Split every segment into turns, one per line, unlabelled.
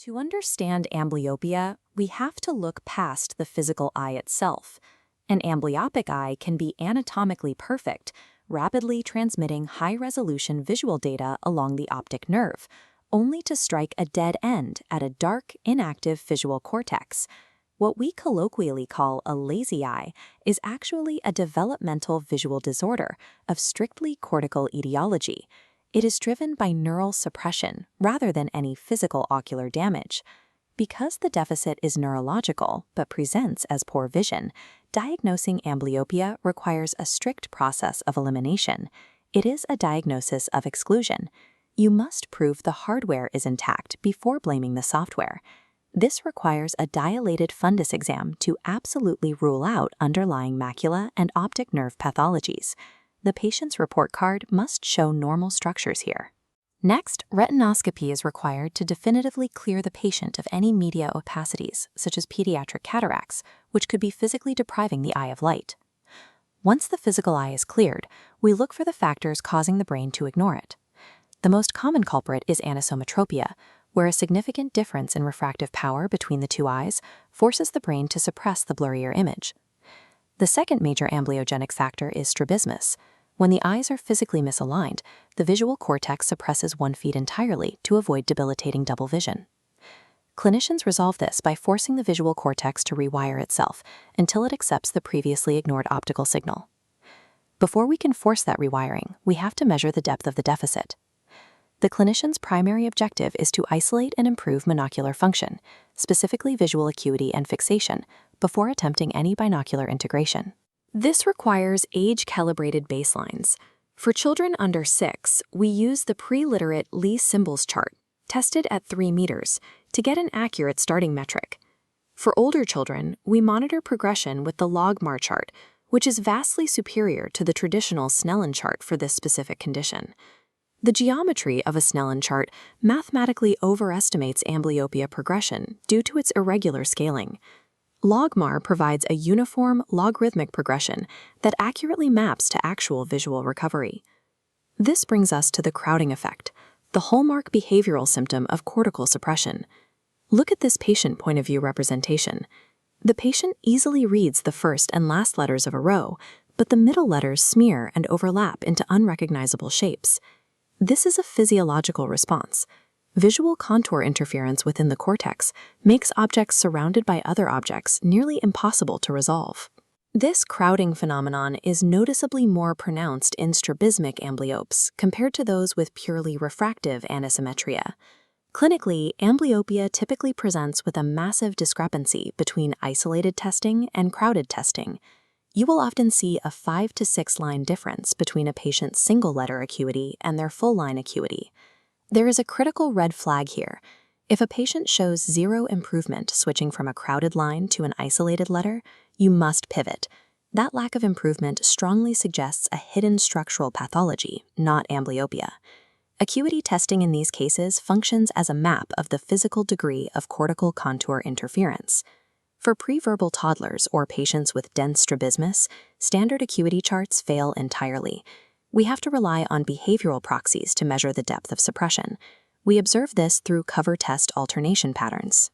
To understand amblyopia, we have to look past the physical eye itself. An amblyopic eye can be anatomically perfect, rapidly transmitting high-resolution visual data along the optic nerve, only to strike a dead end at a dark, inactive visual cortex. What we colloquially call a lazy eye is actually a developmental visual disorder of strictly cortical etiology. It is driven by neural suppression rather than any physical ocular damage. Because the deficit is neurological but presents as poor vision, diagnosing amblyopia requires a strict process of elimination. It is a diagnosis of exclusion. You must prove the hardware is intact before blaming the software. This requires a dilated fundus exam to absolutely rule out underlying macula and optic nerve pathologies. The patient's report card must show normal structures here. Next, retinoscopy is required to definitively clear the patient of any media opacities, such as pediatric cataracts, which could be physically depriving the eye of light. Once the physical eye is cleared, we look for the factors causing the brain to ignore it. The most common culprit is anisometropia, where a significant difference in refractive power between the two eyes forces the brain to suppress the blurrier image. The second major amblyogenic factor is strabismus. When the eyes are physically misaligned, the visual cortex suppresses one feed entirely to avoid debilitating double vision. Clinicians resolve this by forcing the visual cortex to rewire itself until it accepts the previously ignored optical signal. Before we can force that rewiring, we have to measure the depth of the deficit. The clinician's primary objective is to isolate and improve monocular function, specifically visual acuity and fixation, before attempting any binocular integration. This requires age-calibrated baselines. For children under 6, we use the pre-literate Lee symbols chart, tested at 3 meters, to get an accurate starting metric. For older children, we monitor progression with the Logmar chart, which is vastly superior to the traditional Snellen chart for this specific condition. The geometry of a Snellen chart mathematically overestimates amblyopia progression due to its irregular scaling. Logmar provides a uniform logarithmic progression that accurately maps to actual visual recovery. This brings us to the crowding effect, the hallmark behavioral symptom of cortical suppression. Look at this patient point of view representation. The patient easily reads the first and last letters of a row, but the middle letters smear and overlap into unrecognizable shapes. This is a physiological response. Visual contour interference within the cortex makes objects surrounded by other objects nearly impossible to resolve. This crowding phenomenon is noticeably more pronounced in strabismic amblyopes compared to those with purely refractive anisometria. Clinically, amblyopia typically presents with a massive discrepancy between isolated testing and crowded testing. You will often see a 5 to 6 line difference between a patient's single-letter acuity and their full-line acuity. There is a critical red flag here. If a patient shows zero improvement switching from a crowded line to an isolated letter, you must pivot. That lack of improvement strongly suggests a hidden structural pathology, not amblyopia. Acuity testing in these cases functions as a map of the physical degree of cortical contour interference. For preverbal toddlers or patients with dense strabismus, standard acuity charts fail entirely. We have to rely on behavioral proxies to measure the depth of suppression. We observe this through cover test alternation patterns.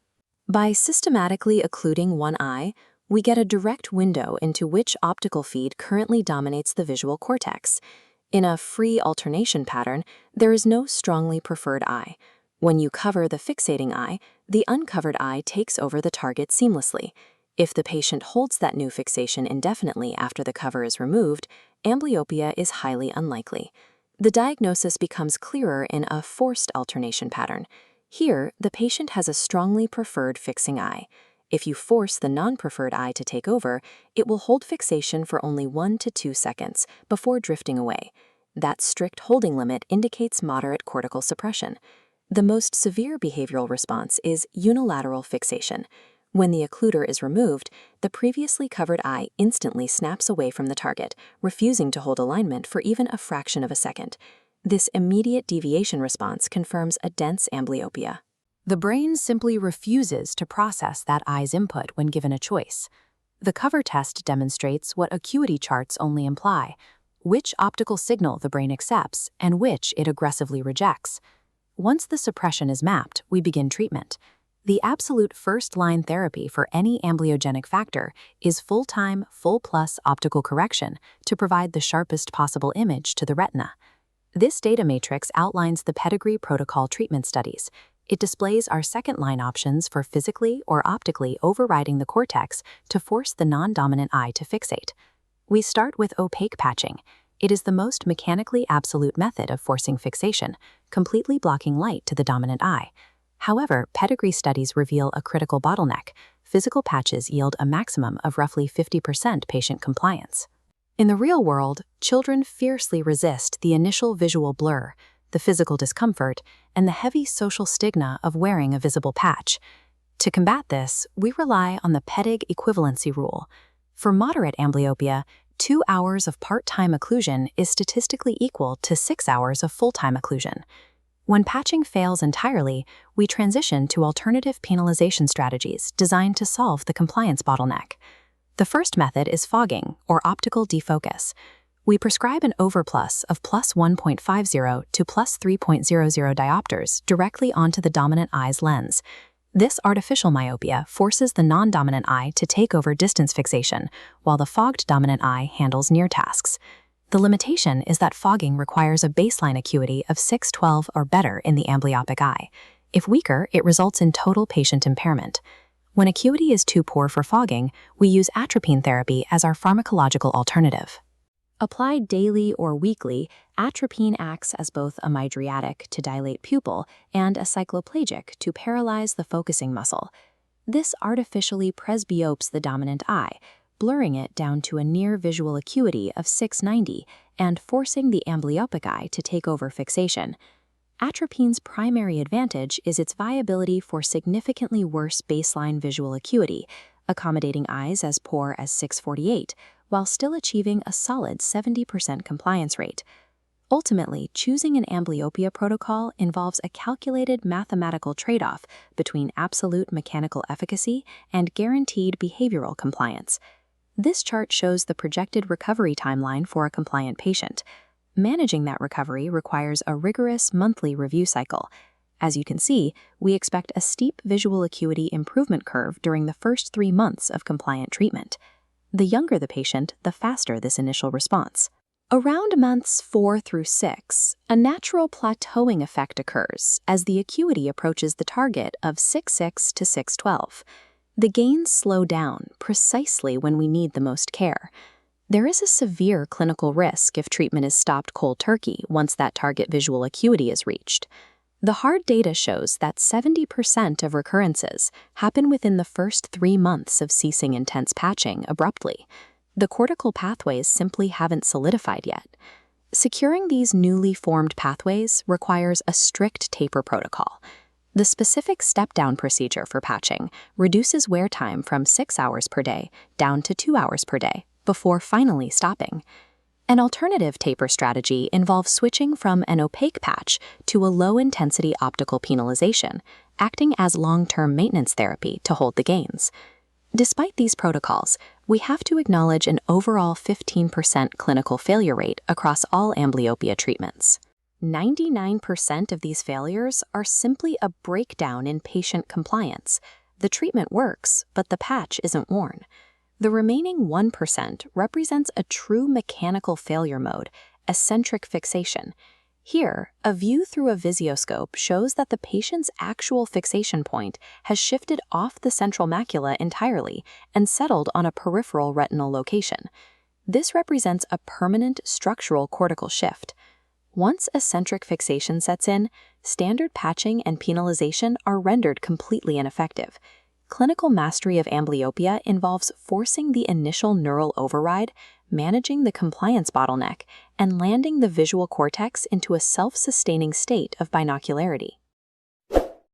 By systematically occluding one eye, we get a direct window into which optical feed currently dominates the visual cortex. In a free alternation pattern, there is no strongly preferred eye. When you cover the fixating eye, the uncovered eye takes over the target seamlessly. If the patient holds that new fixation indefinitely after the cover is removed, amblyopia is highly unlikely. The diagnosis becomes clearer in a forced alternation pattern. Here, the patient has a strongly preferred fixing eye. If you force the non-preferred eye to take over, it will hold fixation for only 1 to 2 seconds before drifting away. That strict holding limit indicates moderate cortical suppression. The most severe behavioral response is unilateral fixation. When the occluder is removed, the previously covered eye instantly snaps away from the target, refusing to hold alignment for even a fraction of a second. This immediate deviation response confirms a dense amblyopia. The brain simply refuses to process that eye's input when given a choice. The cover test demonstrates what acuity charts only imply, which optical signal the brain accepts and which it aggressively rejects. Once the suppression is mapped, we begin treatment. The absolute first-line therapy for any amblyogenic factor is full-time, full-plus optical correction to provide the sharpest possible image to the retina. This data matrix outlines the pedigree protocol treatment studies. It displays our second-line options for physically or optically overriding the cortex to force the non-dominant eye to fixate. We start with opaque patching. It is the most mechanically absolute method of forcing fixation, completely blocking light to the dominant eye. However, pedigree studies reveal a critical bottleneck. Physical patches yield a maximum of roughly 50% patient compliance. In the real world, children fiercely resist the initial visual blur, the physical discomfort, and the heavy social stigma of wearing a visible patch. To combat this, we rely on the PEDIG equivalency rule. For moderate amblyopia, 2 hours of part-time occlusion is statistically equal to 6 hours of full-time occlusion. When patching fails entirely, we transition to alternative penalization strategies designed to solve the compliance bottleneck. The first method is fogging, or optical defocus. We prescribe an overplus of plus 1.50 to plus 3.00 diopters directly onto the dominant eye's lens. This artificial myopia forces the non-dominant eye to take over distance fixation, while the fogged dominant eye handles near tasks. The limitation is that fogging requires a baseline acuity of 6/12 or better in the amblyopic eye. If weaker, it results in total patient impairment. When acuity is too poor for fogging, we use atropine therapy as our pharmacological alternative. Applied daily or weekly, atropine acts as both a mydriatic to dilate pupil and a cycloplegic to paralyze the focusing muscle. This artificially presbyopes the dominant eye, blurring it down to a near visual acuity of 690 and forcing the amblyopic eye to take over fixation. Atropine's primary advantage is its viability for significantly worse baseline visual acuity, accommodating eyes as poor as 648, while still achieving a solid 70% compliance rate. Ultimately, choosing an amblyopia protocol involves a calculated mathematical trade-off between absolute mechanical efficacy and guaranteed behavioral compliance. This chart shows the projected recovery timeline for a compliant patient. Managing that recovery requires a rigorous monthly review cycle. As you can see, we expect a steep visual acuity improvement curve during the first 3 months of compliant treatment. The younger the patient, the faster this initial response. Around months 4 through 6, a natural plateauing effect occurs as the acuity approaches the target of 6.6 to 6.12. The gains slow down precisely when we need the most care. There is a severe clinical risk if treatment is stopped cold turkey once that target visual acuity is reached. The hard data shows that 70% of recurrences happen within the first 3 months of ceasing intense patching abruptly. The cortical pathways simply haven't solidified yet. Securing these newly formed pathways requires a strict taper protocol. The specific step-down procedure for patching reduces wear time from 6 hours per day down to 2 hours per day before finally stopping. An alternative taper strategy involves switching from an opaque patch to a low-intensity optical penalization, acting as long-term maintenance therapy to hold the gains. Despite these protocols, we have to acknowledge an overall 15% clinical failure rate across all amblyopia treatments. 99% of these failures are simply a breakdown in patient compliance. The treatment works, but the patch isn't worn. The remaining 1% represents a true mechanical failure mode, eccentric fixation. Here, a view through a visioscope shows that the patient's actual fixation point has shifted off the central macula entirely and settled on a peripheral retinal location. This represents a permanent structural cortical shift. Once eccentric fixation sets in, standard patching and penalization are rendered completely ineffective. Clinical mastery of amblyopia involves forcing the initial neural override, managing the compliance bottleneck, and landing the visual cortex into a self-sustaining state of binocularity.